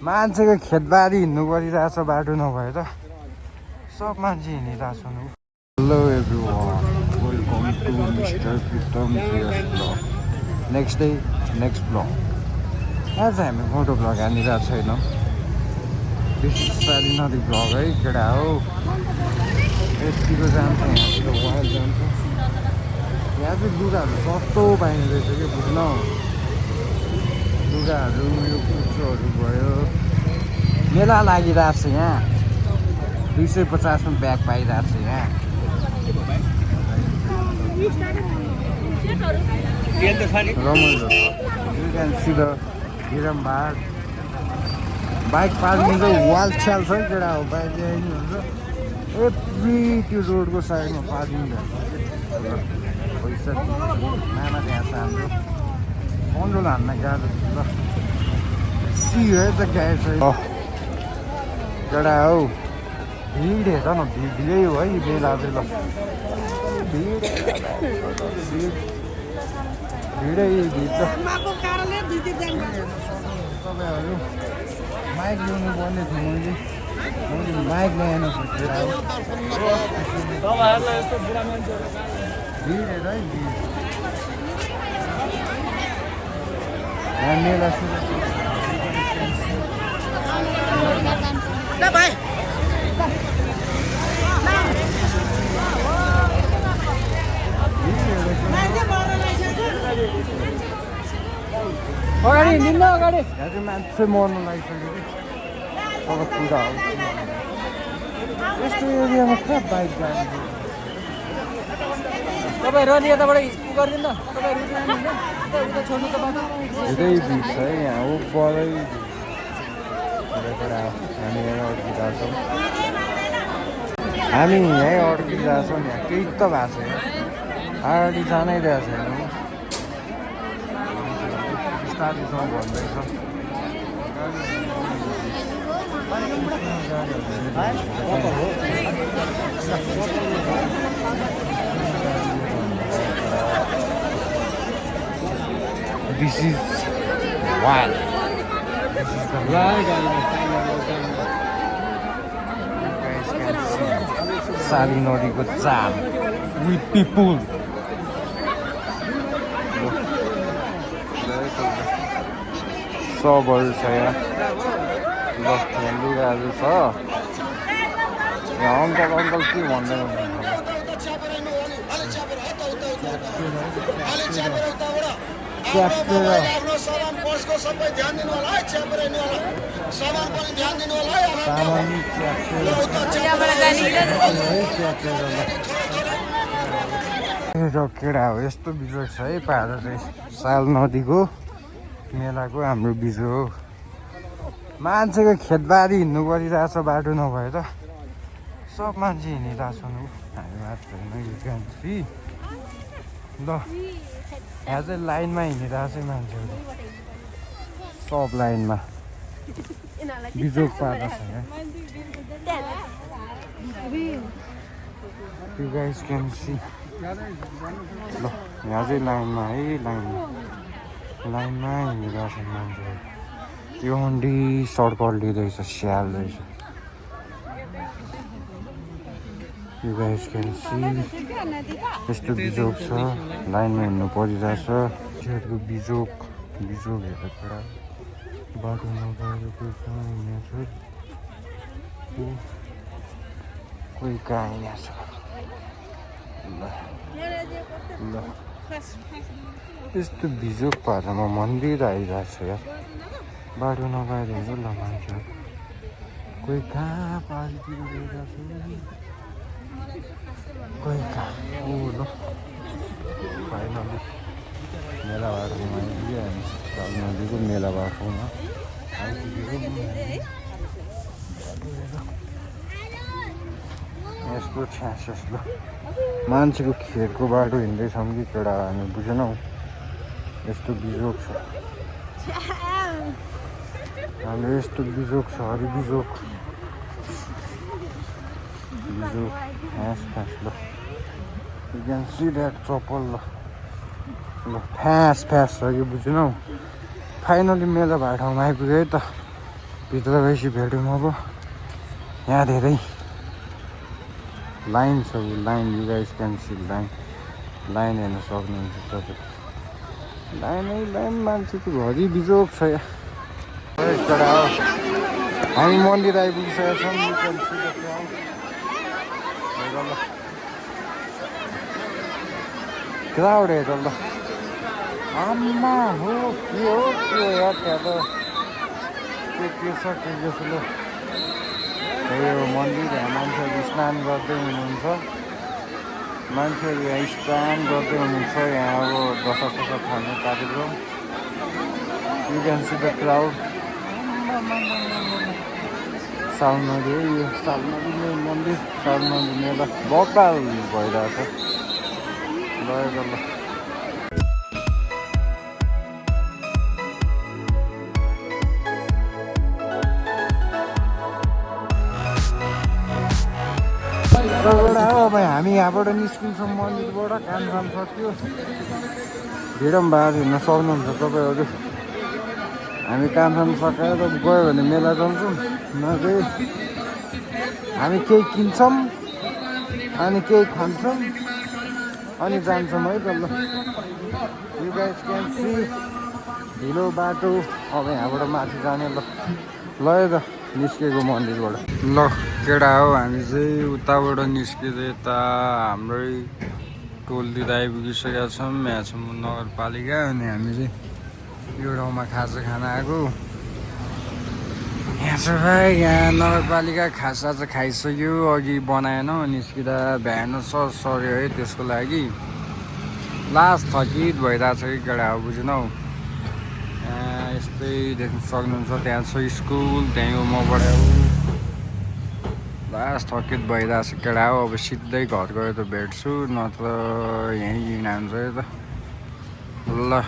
मान्छेको खेतबारी हिँड्नु परिरहेछ बाटो नभएर सब मान्छे हिँडिरहेछ नि hello everyone welcome to mister Pritam blog next day next blog आज हामी मोटो ब्लग हानिरहेको छैनौँ विशेष सारी नदी ब्लग है केटा हो यतिको जान्छ यहाँतिर वाइल्ड जान्छ यहाँ चाहिँ लुगाहरू सस्तो पाइने रहेछ कि बुझ्न लुगाहरू यो कुचोहरू भयो मेला लागिरहेको छ यहाँ 250 मा ब्याग पाइरहेको छ यहाँ रमाइलो यु क्यान सी द हिरमबार बाइक पार्किङ चाहिँ वाल छ्याल छ केटा हो बाइक ल्याइनु हुन्छ एभ्री त्यो रोडको साइडमा पार्किङ भन्छ पैसा नाना त्यहाँ छ हाम्रो कन्ट्रोल हान्न गाह्रो ल सी है त गाडी चाहिँ केटा हौ भिड हेर न भिडै हो है मेला चाहिँ ल भिडै भिड त तपाईँहरू माइक ल्याउनु पर्ने थियो मैले माइक ल्याएन केटा हो भिड हेर है भिड यहाँ मेला भाइ अगाडि हिँड्नु अगाडि यहाँ चाहिँ मान्छे मर्नु लागिसक्यो कि अब पुरा हो यस्तो एरियामा कहाँ बाइक जाने तपाईँहरू अनि यताबाट उ गरिदिनु न तपाईँहरू छोड्नु त बाटो धेरै भिड छ है यहाँ हो बलै हामी यहीँ अड्किरहेछौँ हामी यहीँ अड्किरहेछौँ यहाँ केही त भएको छैन अगाडि जानै रहेको छैन बिस्तारैसँग भन्दैछ This is wild. This is the wild. You guys can see Sari Nodiko jam with people. सबहरू छ यहाँ लुगाहरू छ यहाँ अङ्कल के भन्दै केटा हो यस्तो बिजोग छ है पाहाड चाहिँ साल नदीको मेलाको हाम्रो बिजो हो मान्छेको खेतबारी हिँड्नु परिरहेछ बाटो नभएर सब मान्छे हिँडिरहेछ नि हामी मात्र होइन यु क्यान सी ल यहाँ चाहिँ लाइनमा हिँडिरहेछ मान्छेहरू सब लाइनमा बिजोग पार्दा छ यहाँ यु गाइस क्यान सी ल यहाँ चाहिँ लाइनमा है लाइनमा हिँडिरहेछ मान्छेहरू त्यो अन्डी सर्कल लिँदैछ स्याल रहेछ यु गाइस क्यान सी यस्तो बिजोग छ लाइनमा हिँड्नु परिरहेछ त्यो बिजोग हेरेर पुरा बाटो नगएर कोही कहाँ हिँडेछ कोही कहाँ हिँडेछ ल यस्तो बिजोग पारामा मन्दिर आइरहेको छ यार बाटो नगएर हिँड्नु ल मान्छेहरू कोही कहाँ पारितिर गइरहेको छ कोही कहाँ ऊ ल फाइनली मेला बाटोमा आइपुग्यो हामी साल नदीको मेला बाटोमा आइपुगेको यस्तो छ्यास ल मान्छेको खेतको बाटो हिँड्दैछौँ कि केटा हामी बुझेनौँ यस्तो बिजोग छ हाम्रो यस्तो बिजोग छ हरि बिजोग ह्यास ल यु क्यान सी द्याट चप्पल ल फ्यास छ कि बुझेनौ फाइनली मेला भएको ठाउँमा आइपुग्यो है त। भित्र गएपछि भेट्यौँ अब। यहाँ धेरै लाइन छ, line you guys can see line. Line हेर्न सक्नुहुन्छ तपाईँ। लाइन मान्छे त घरि बिजोग छ यहाँ। हामी मन्दिर आइपुगिसकेका छौँ। क्राउड हेर ल। आम्मा हो के हो त्यो यार, त्यहाँ त के छ के छ ल। यो मन्दिर यहाँ मान्छेहरू स्नान गर्दै हुनुहुन्छ। मान्छेहरू यहाँ स्नान गर्दै हुनुहुन्छ। यहाँ अब दशा खाने कार्यक्रम। You can see the crowd. Salnadi हो यो, सालनदी मन्दिर, सालनदी मेला बकाल भइरहेछ। गएको ल। अब हामी यहाँबाट निस्किन्छौँ मन्दिरबाट। काम सक्यो। भिडम बार हिँड्न सक्नुहुन्छ तपाईँहरू। हामी काम सकाएर गयो भने मेला जान्छौँ, नभए हामी केही किन्छौँ अनि केही खान्छौँ अनि जान्छौँ है त ल। यु गाइस क्यान सी ढिलो बाटो। अब यहाँबाट माथि जाने ल। ल त निस्केको मन्दिरबाट। ल केटा हो, हामी चाहिँ उताबाट निस्किँदै यता हाम्रै टोलतिर आइपुगिसकेका छौँ। यहाँ छ नगरपालिका। अनि हामी चाहिँ यो ठाउँमा खाजा खान आएको। यहाँ छ भाइ, यहाँ नगरपालिका खाजा चाहिँ खाइसक्यो। अघि बनाएन, निस्किँदा भ्यान सर्यो है, त्यसको लागि लास्ट थकित भइरहेछ कि केटा हो, बुझेन हौ। यहाँ यस्तै देख्न सक्नुहुन्छ। त्यहाँ छ स्कुल, त्यहीँ हो म पढाउ। लास्ट थकित भइरहेछ केटा हो। अब सिधै घर गएर त भेट्छु, नत्र यहीँ हिँड्न हुन्छ है त ल।